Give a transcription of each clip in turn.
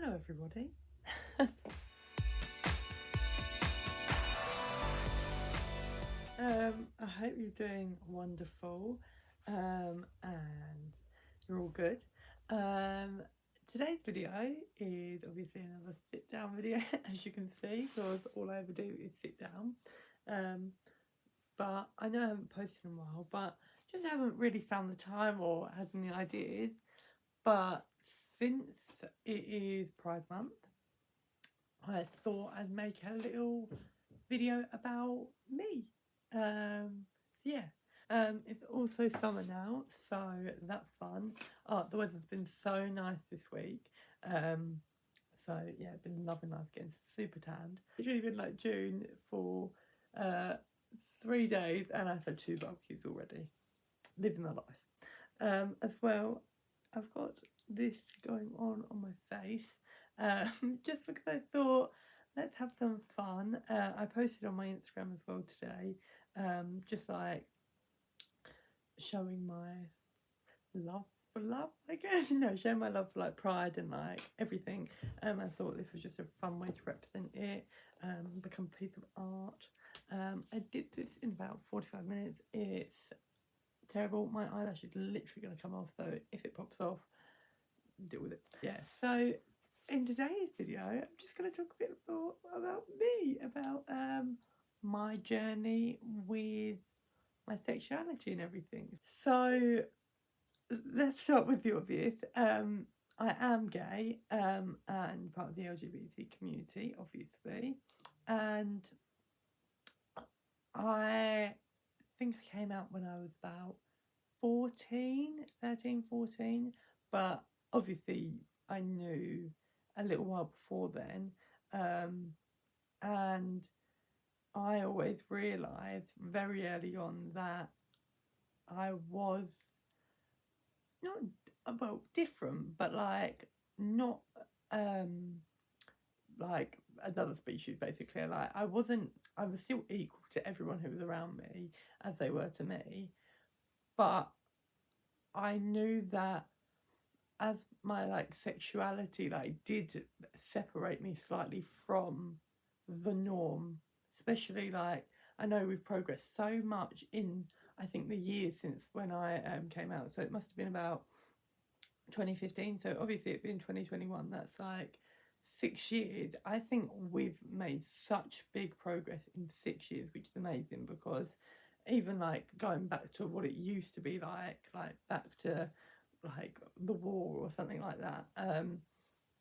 Hello everybody. I hope you're doing wonderful and you're all good. Today's video is obviously another sit down video, as you can see, because all I ever do is sit down. But I know I haven't posted in a while, but just haven't really found the time or had any ideas. But since it is Pride Month, I thought I'd make a little video about me. It's also summer now, so that's fun. The weather's been so nice this week. So yeah, I've been loving life, getting super tanned. It's really been like June for 3 days, and I've had 2 barbecues already. Living the life. As well, I've got this going on my face, just because I thought, let's have some fun. I posted on my Instagram as well today, just like showing my love for love, I guess. No, showing my love for like Pride and like everything. I thought this was just a fun way to represent it, become a piece of art. I did this in about 45 minutes. It's terrible. My eyelash is literally going to come off, so if it pops off, deal with it. Yeah, so in today's video, I'm just going to talk a bit about me, about my journey with my sexuality and everything. So let's start with the obvious. I am gay and part of the LGBT community, obviously, and I think I came out when I was about 13, 14, but obviously I knew a little while before then, and I always realised very early on that I was not, well, different, but like not like another species, basically. Like I was still equal to everyone who was around me as they were to me, but I knew that as my like sexuality like did separate me slightly from the norm, especially like I know we've progressed so much in I think the years since when I came out, so it must have been about 2015, so obviously it's been 2021, that's like 6 years. I think we've made such big progress in 6 years, which is amazing, because even like going back to what it used to be like back to like the war or something like that,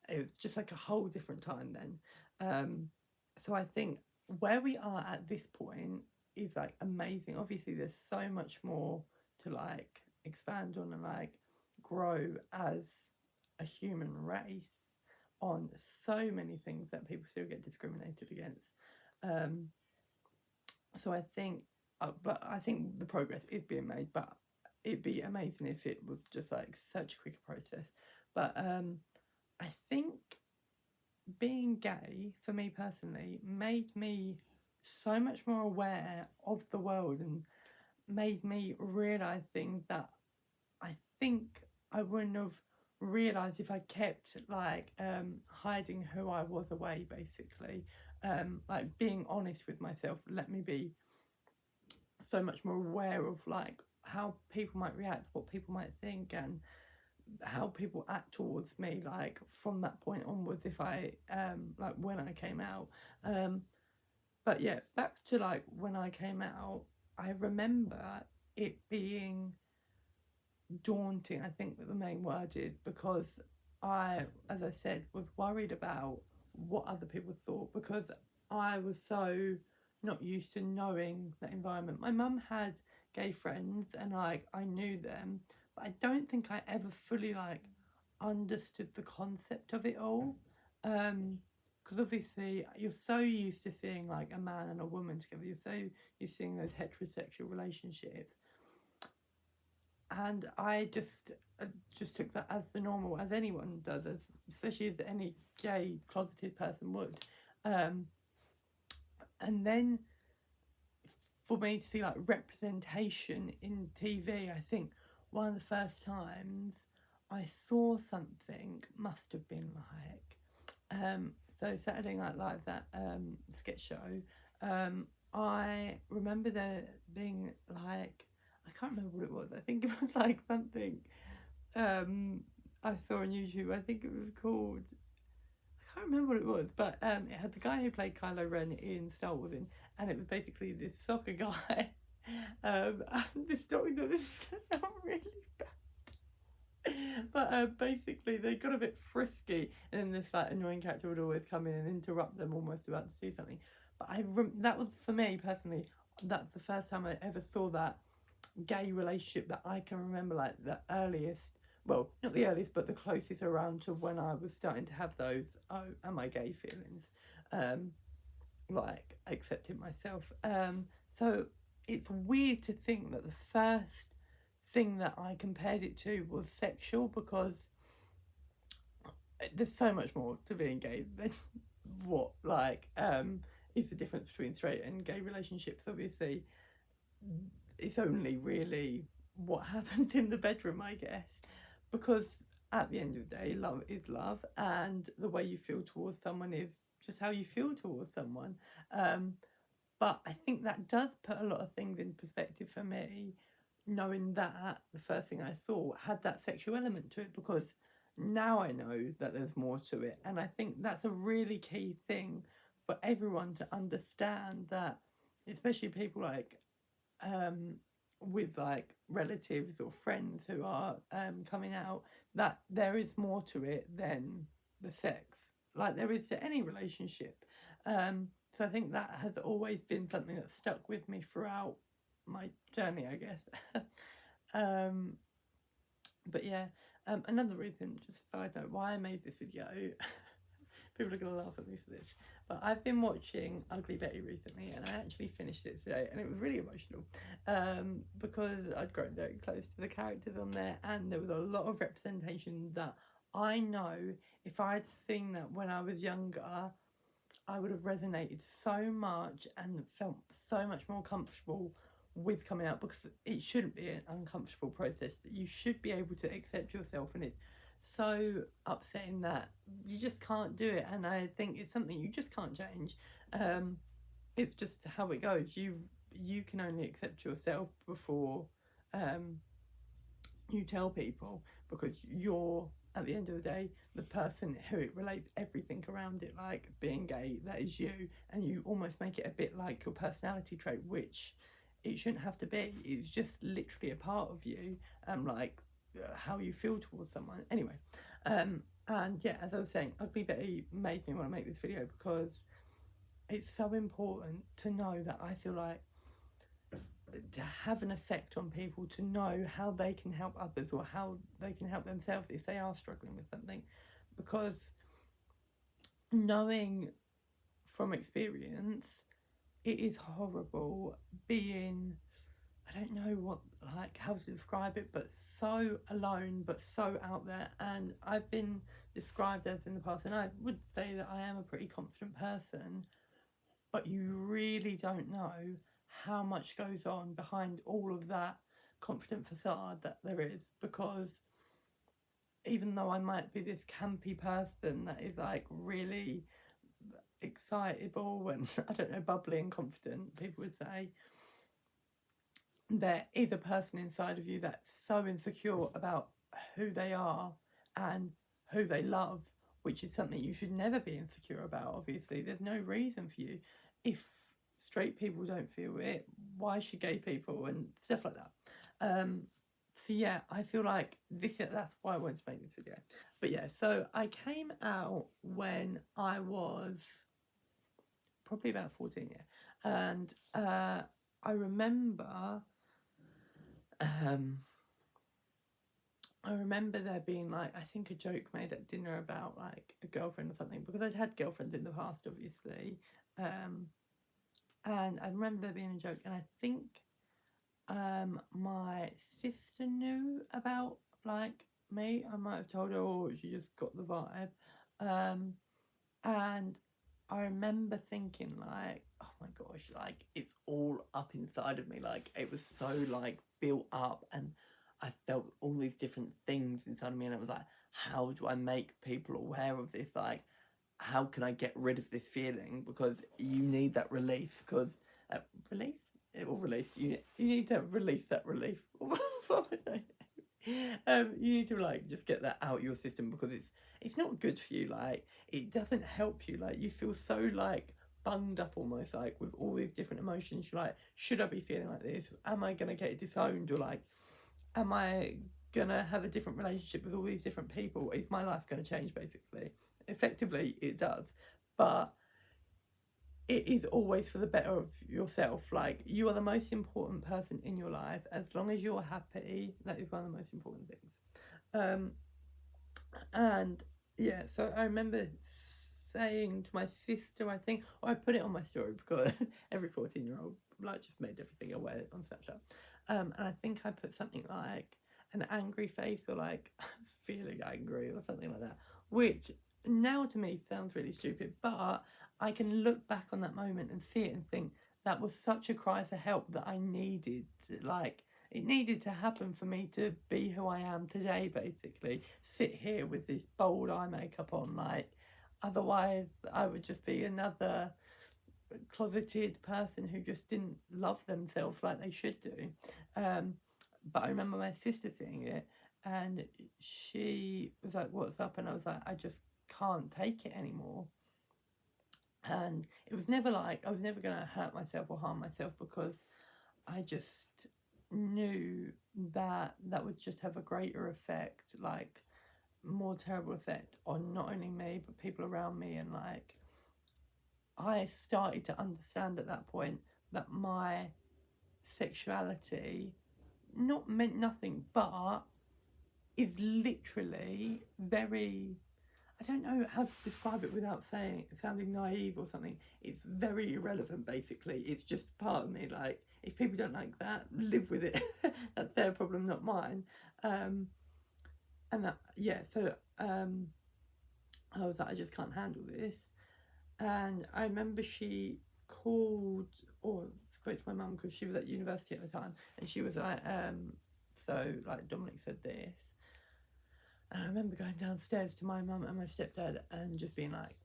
it was just like a whole different time then. So I think where we are at this point is like amazing. Obviously there's so much more to like expand on and like grow as a human race on so many things that people still get discriminated against. So I think but I think the progress is being made, but it'd be amazing if it was just like such a quicker process. But I think being gay for me personally made me so much more aware of the world and made me realise things that I think I wouldn't have realised if I kept like hiding who I was away, basically. Like being honest with myself let me be so much more aware of like how people might react, what people might think, and how people act towards me like from that point onwards, if I like when I came out. But yeah, back to like when I came out, I remember it being daunting, I think that the main word is, because I, as I said, was worried about what other people thought, because I was so not used to knowing that environment. My mum had gay friends and like I knew them, but I don't think I ever fully like understood the concept of it all. Because obviously you're so used to seeing like a man and a woman together, you're so used to seeing those heterosexual relationships, and I just took that as the normal, as anyone does, especially as any gay closeted person would. And then for me to see like representation in TV, I think one of the first times I saw something must have been like So Saturday Night Live, that sketch show, I remember there being like, I can't remember what it was. I think it was like something I saw on YouTube. I think it was called, I can't remember what it was, but it had the guy who played Kylo Ren in Star Wars in, and it was basically this soccer guy. And this doctor, this is not really bad. But basically, they got a bit frisky, and then this like annoying character would always come in and interrupt them, almost about to do something. But that was, for me personally, that's the first time I ever saw that gay relationship that I can remember, like the earliest. Well, not the earliest, but the closest around to when I was starting to have those am I gay feelings, like accepting myself. So it's weird to think that the first thing that I compared it to was sexual, because there's so much more to being gay than what is the difference between straight and gay relationships. Obviously, it's only really what happens in the bedroom, I guess, because at the end of the day, love is love, and the way you feel towards someone is just how you feel towards someone. But I think that does put a lot of things in perspective for me, knowing that the first thing I saw had that sexual element to it, because now I know that there's more to it. And I think that's a really key thing for everyone to understand, that especially people like with like relatives or friends who are coming out, that there is more to it than the sex, like there is to any relationship. So I think that has always been something that stuck with me throughout my journey, I guess. But yeah, another reason, just a side note, why I made this video, people are going to laugh at me for this, but I've been watching Ugly Betty recently, and I actually finished it today, and it was really emotional, because I'd grown very close to the characters on there, and there was a lot of representation that I know if I'd seen that when I was younger, I would have resonated so much and felt so much more comfortable with coming out, because it shouldn't be an uncomfortable process. That you should be able to accept yourself, and it's so upsetting that you just can't do it. And I think it's something you just can't change. It's just how it goes. You can only accept yourself before you tell people, because you're, at the end of the day, the person who it relates everything around it, like being gay, that is you, and you almost make it a bit like your personality trait, which it shouldn't have to be. It's just literally a part of you, how you feel towards someone. Anyway, and yeah, as I was saying, Ugly Betty made me want to make this video, because it's so important to know that I feel like to have an effect on people, to know how they can help others, or how they can help themselves if they are struggling with something, because knowing from experience, it is horrible being, I don't know what, like how to describe it, but so alone, but so out there. And I've been described as in the past, and I would say that I am a pretty confident person, but you really don't know how much goes on behind all of that confident facade that there is, because even though I might be this campy person that is like really excitable and I don't know, bubbly and confident, people would say, there is a person inside of you that's so insecure about who they are and who they love, which is something you should never be insecure about. Obviously, there's no reason for you. If straight people don't feel it, why should gay people, and stuff like that. So yeah, I feel like that's why I wanted to make this video. But yeah, so I came out when I was probably about 14, yeah. And I remember there being like, I think a joke made at dinner about like a girlfriend or something, because I'd had girlfriends in the past, obviously. And I remember there being a joke, and I think my sister knew about like me. I might have told her, or she just got the vibe. And I remember thinking like, oh my gosh, like it's all up inside of me. Like it was so like built up, and I felt all these different things inside of me, and it was like, how do I make people aware of this? Like, how can I get rid of this feeling, because you need that relief, because relief or release, you need to release that relief. What was I saying? You need to like just get that out your system, because it's not good for you. Like, it doesn't help you. Like, you feel so like bunged up almost, like with all these different emotions. You're like, should I be feeling like this? Am I gonna get disowned? Or like, am I gonna have a different relationship with all these different people? Is my life gonna change? Basically, effectively it does, but it is always for the better of yourself. Like, you are the most important person in your life. As long as you're happy, that is one of the most important things. And yeah, so I remember saying to my sister, I think, or I put it on my story, because every 14-year-old like just made everything aware on Snapchat. And I think I put something like an angry face, or like feeling angry, or something like that, which now to me sounds really stupid, but I can look back on that moment and see it and think that was such a cry for help that I needed. Like, it needed to happen for me to be who I am today, basically. Sit here with this bold eye makeup on, like, otherwise I would just be another closeted person who just didn't love themselves like they should do. But I remember my sister seeing it, and she was like, "What's up?" And I was like, "I just can't take it anymore." And it was never like I was never going to hurt myself or harm myself, because I just knew that that would just have a greater effect, like more terrible effect on not only me but people around me. And like, I started to understand at that point that my sexuality not meant nothing, but is literally very, I don't know how to describe it without sounding naive or something. It's very irrelevant, basically. It's just part of me. Like, if people don't like that, live with it. That's their problem, not mine. And that, yeah, so I was like, I just can't handle this. And I remember she called or spoke to my mum, because she was at university at the time, and she was like, so like Dominic said this. And I remember going downstairs to my mum and my stepdad and just being like,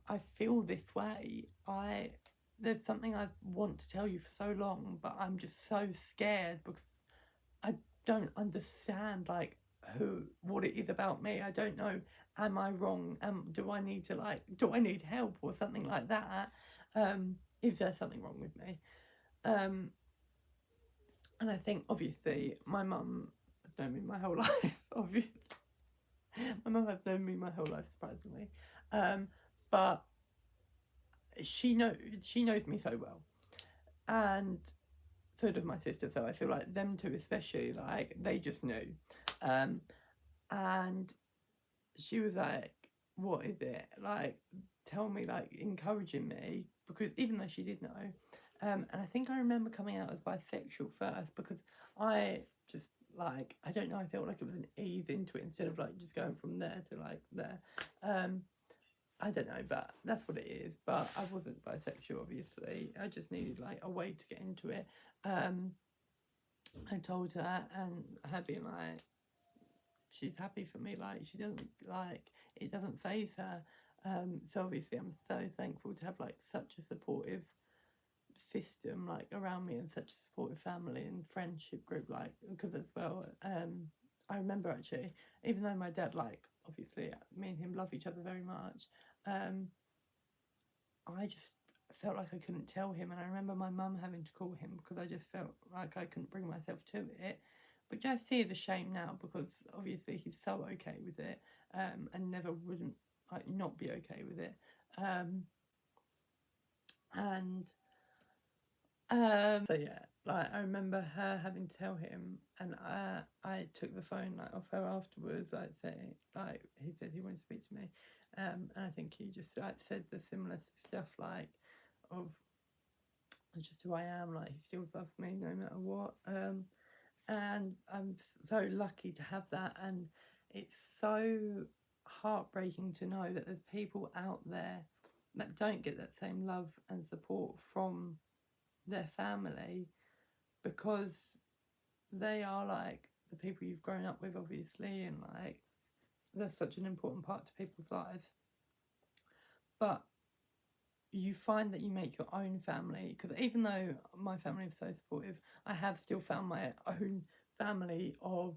I feel this way. There's something I want to tell you for so long, but I'm just so scared, because I don't understand like what it is about me. I don't know. Am I wrong? Do I need help or something like that? Is there something wrong with me? And I think obviously my mum has known me my whole life. Obviously, my mum has known me my whole life, surprisingly. But she knows me so well, and so did my sister. So I feel like them two especially, like, they just knew. And she was like, "What is it? Like, tell me," like encouraging me, because even though she did know. And I think I remember coming out as bisexual first, because I just, like, I don't know, I felt like it was an ease into it instead of like just going from there to like there. I don't know, but that's what it is. But I wasn't bisexual, obviously. I just needed like a way to get into it. I told her, and her being like, she's happy for me. Like, she doesn't, like, it doesn't faze her. So obviously I'm so thankful to have like such a supportive system like around me, and such a supportive family and friendship group, like, because as well, I remember actually, even though my dad, like, obviously me and him love each other very much, I just felt like I couldn't tell him. And I remember my mum having to call him, because I just felt like I couldn't bring myself to it, which I see as a shame now, because obviously he's so okay with it, and never wouldn't like not be okay with it. And so yeah, like, I remember her having to tell him, and I took the phone like off her afterwards, like saying, like, he said he wanted to speak to me, and I think he just like said the similar stuff, like, of just who I am, like, he still loves me no matter what, and I'm so lucky to have that. And it's so heartbreaking to know that there's people out there that don't get that same love and support from their family, because they are like the people you've grown up with, obviously, and like they're such an important part to people's lives. But you find that you make your own family, because even though my family is so supportive, I have still found my own family of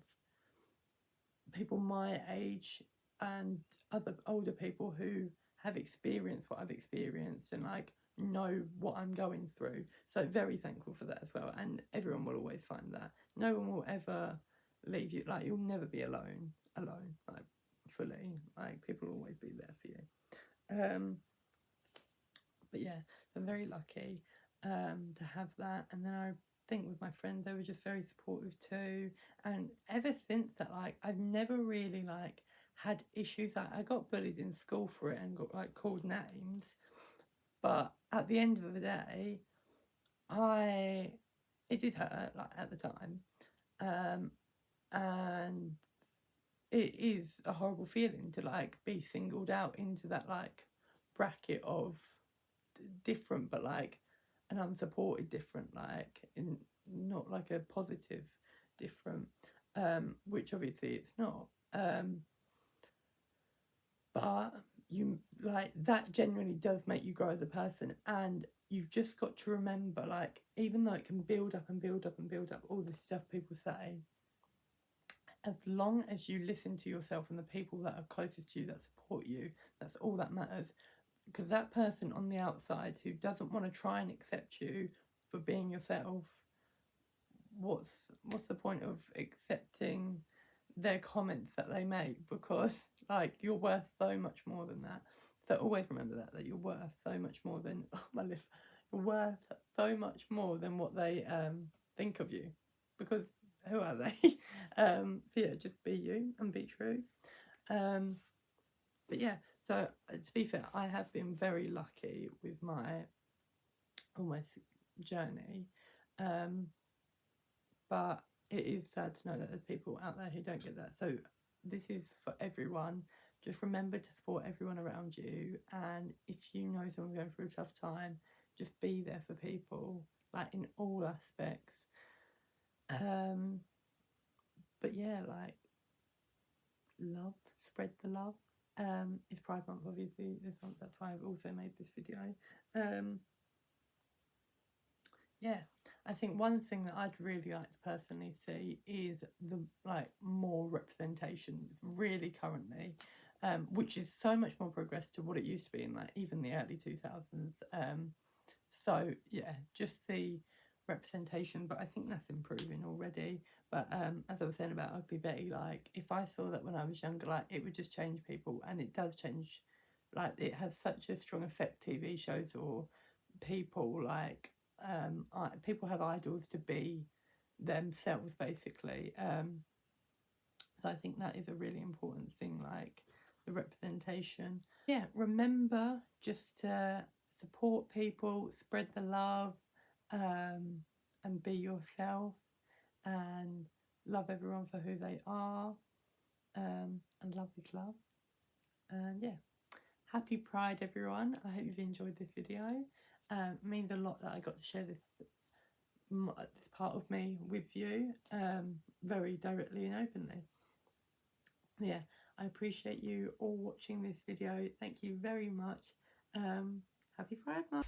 people my age and other older people who have experienced what I've experienced and like know what I'm going through. So very thankful for that as well. And everyone will always find that. No one will ever leave you, like you'll never be alone, like fully. Like people will always be there for you. But yeah, I'm very lucky to have that. And then I think with my friends, they were just very supportive too. And ever since that, like I've never really like had issues. Like I got bullied in school for it and got like called names. But at the end of the day, I it did hurt like at the time. And it is a horrible feeling to like be singled out into that like bracket of different, but like an unsupported different, like in not like a positive different, which obviously it's not. But you like that genuinely does make you grow as a person, and you've just got to remember, like even though it can build up and build up and build up all this stuff people say, as long as you listen to yourself and the people that are closest to you that support you, that's all that matters. Because that person on the outside who doesn't want to try and accept you for being yourself, what's the point of accepting their comments that they make? Because like you're worth so much more than that. So always remember that you're worth so much more than my list. You're worth so much more than what they think of you, because who are they? So yeah, just be you and be true. But yeah, so to be fair, I have been very lucky with my almost journey. But it is sad to know that there's people out there who don't get that. So this is for everyone. Just remember to support everyone around you. And if you know someone's going through a tough time, just be there for people, like in all aspects. But yeah, like love, spread the love. It's Pride Month, obviously. This month, that's why I've also made this video. Yeah, I think one thing that I'd really like to personally see is the like more representation, really currently, which is so much more progress to what it used to be in like even the early 2000s. So yeah, just the representation, but I think that's improving already. But as I was saying about Ugly Betty, like if I saw that when I was younger, like it would just change people, and it does change. Like it has such a strong effect. TV shows or people like people have idols to be themselves, basically. So I think that is a really important thing, like the representation. Yeah, remember just to support people, spread the love, and be yourself, and love everyone for who they are. And love is love. And yeah, happy Pride, everyone. I hope you've enjoyed this video. It means a lot that I got to share this part of me with you, very directly and openly. Yeah, I appreciate you all watching this video. Thank you very much. Happy Pride Month.